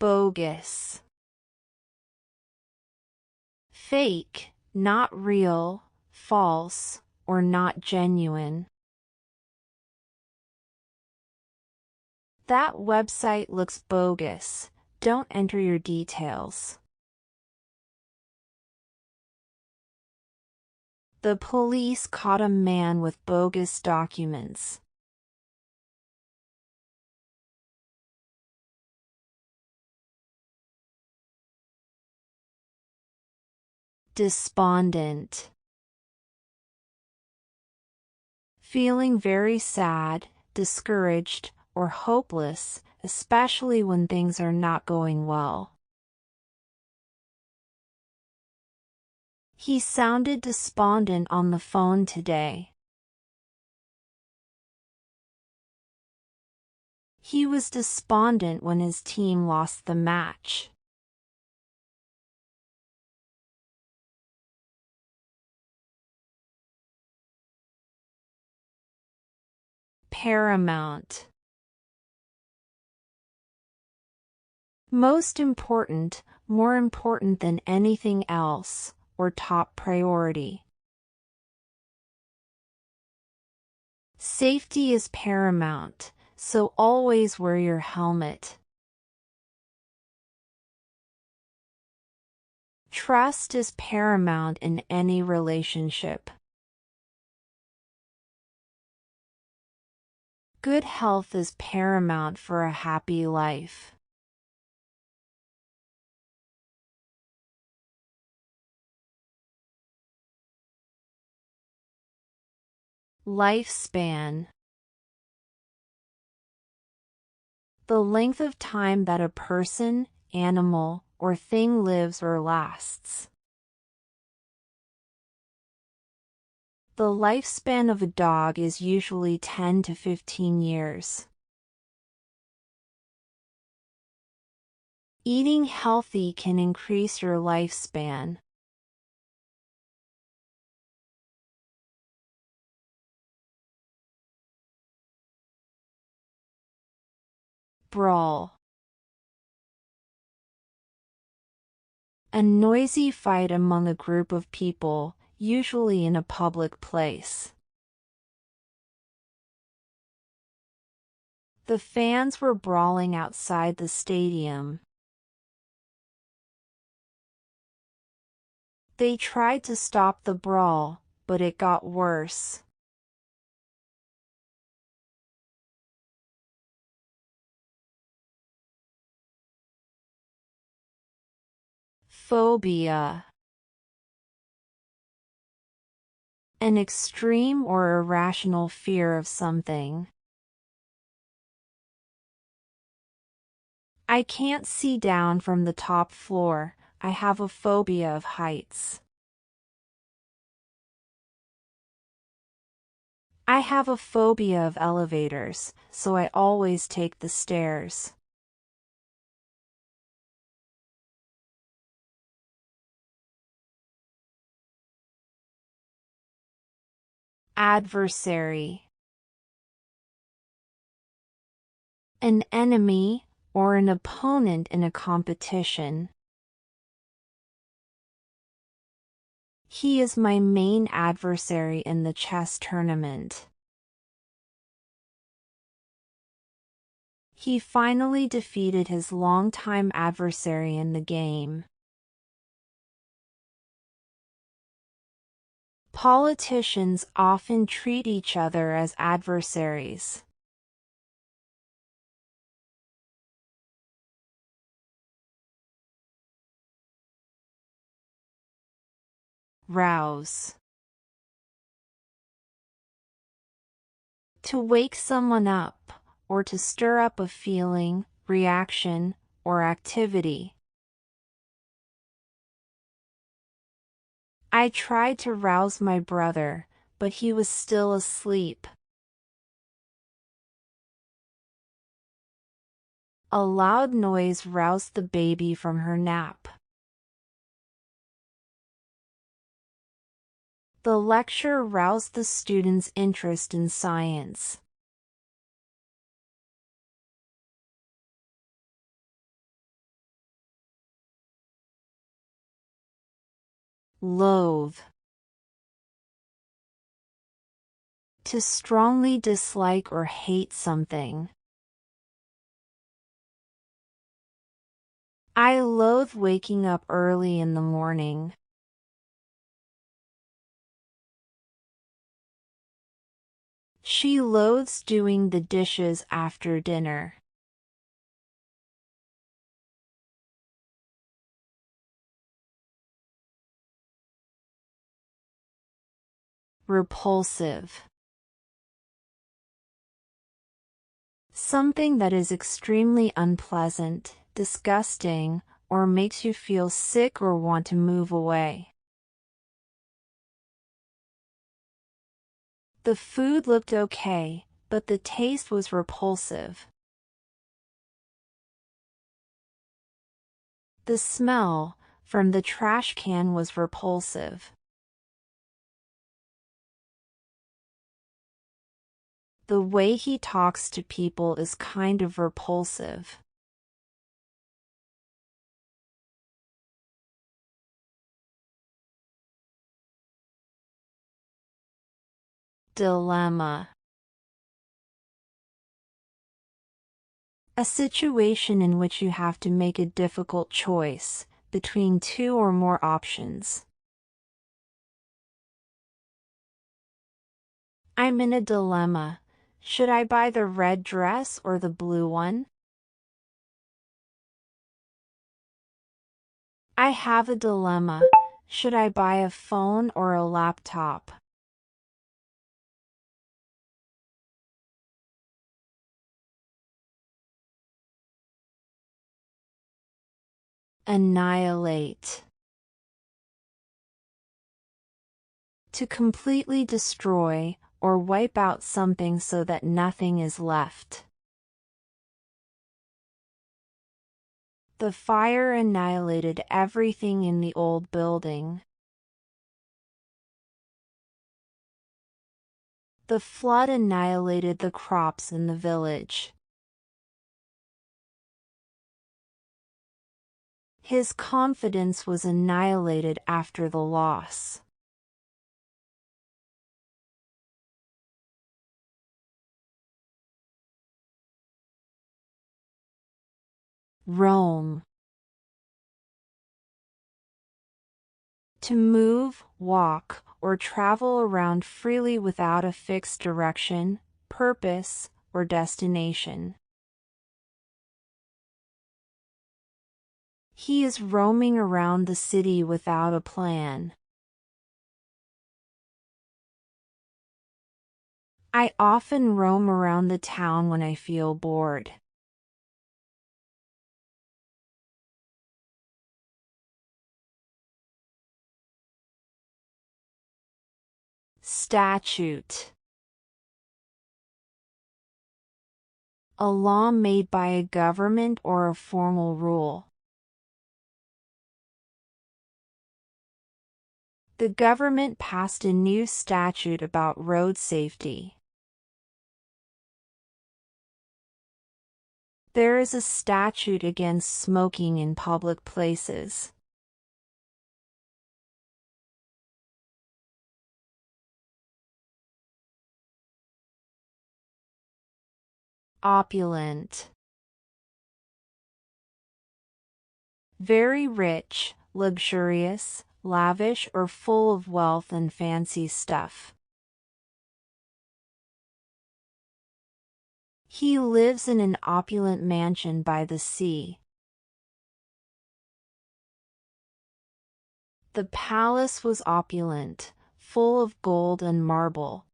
Bogus. Fake, not real, false, or not genuine. That website looks bogus. Don't enter your details. The police caught a man with bogus documents. Despondent. Feeling very sad, discouraged, or hopeless, especially when things are not going well. He sounded despondent on the phone today. He was despondent when his team lost the match. Paramount. Most important, more important than anything else, or top priority. Safety is paramount, so always wear your helmet. Trust is paramount in any relationship. Good health is paramount for a happy life. Lifespan. The length of time that a person, animal, or thing lives or lasts. The lifespan of a dog is usually 10 to 15 years. Eating healthy can increase your lifespan. Brawl. A noisy fight among a group of people, usually in a public place. The fans were brawling outside the stadium. They tried to stop the brawl, but it got worse. Phobia. An extreme or irrational fear of something. I can't see down from the top floor. I have a phobia of heights. I have a phobia of elevators, so I always take the stairs. Adversary. An enemy, or an opponent in a competition. He is my main adversary in the chess tournament. He finally defeated his longtime adversary in the game. Politicians often treat each other as adversaries. Rouse. To wake someone up, or to stir up a feeling, reaction, or activity. I tried to rouse my brother, but he was still asleep. A loud noise roused the baby from her nap. The lecture roused the students' interest in science. Loathe. To strongly dislike or hate something. I loathe waking up early in the morning. She loathes doing the dishes after dinner. Repulsive. Something that is extremely unpleasant, disgusting, or makes you feel sick or want to move away. The food looked okay, but the taste was repulsive. The smell from the trash can was repulsive. The way he talks to people is kind of repulsive. Dilemma. A situation in which you have to make a difficult choice between two or more options. I'm in a dilemma. Should I buy the red dress or the blue one? I have a dilemma. Should I buy a phone or a laptop? Annihilate. To completely destroy or wipe out something so that nothing is left. The fire annihilated everything in the old building. The flood annihilated the crops in the village. His confidence was annihilated after the loss. Roam. To move, walk, or travel around freely without a fixed direction, purpose, or destination. He is roaming around the city without a plan. I often roam around the town when I feel bored. Statute. A law made by a government or a formal rule. The government passed a new statute about road safety. There is a statute against smoking in public places. Opulent. Very rich, luxurious, lavish, or full of wealth and fancy stuff. He lives in an opulent mansion by the sea. The palace was opulent, full of gold and marble.